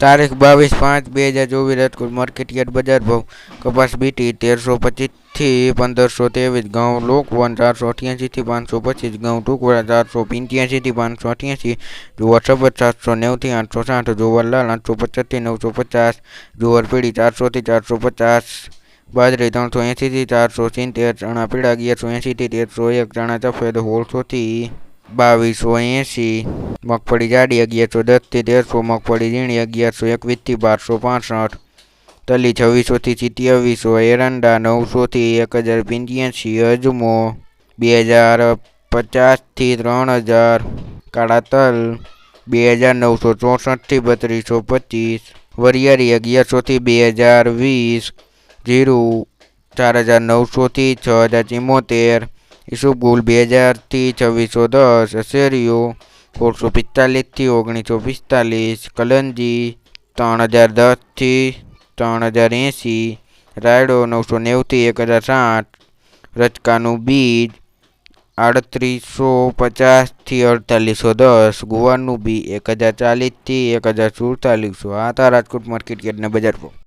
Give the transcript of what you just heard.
તારીખ 22/5/2024 રાજકોટ માર્કેટયાર્ડ બજાર ભાવ કપાસ બીટી 1325 થી 1523, ઘઉં લોકવન 488 થી 525, ઘઉં ટુકડા 485 થી 588, જુવાર સફેદ 790 થી 860, જુવાર લાલ 850 થી 950, જુવાર પીળી 400 થી 450, બાજરી 380 થી 470, ચણા પીળા 1180 થી 1301, ચણા સફેદ 1600 થી 2280, મગફળી જાડી 1110 થી 1300, મગફળી ઝીણી 1121 થી 1265, તલી 2600 થી 2700, એરંડા 900 થી 1085, અજમો 2050 થી 3000, કાળા તલ 2964 થી 3225, વરિયાળી 1100 થી 2020, જીરું 4900 થી 6074, ઈસબગુલ 2000 થી 2610, શેરીઓ 1645 થી 1945, કલંજી 3010 થી 3080, રાયડો 990 થી 1060, રચકાનું બીજ 3850 થી 4810, ગુવારનું બી 1040 થી 1047. આ હતા રાજકોટ માર્કેટયાર્ડના બજાર ભાવ.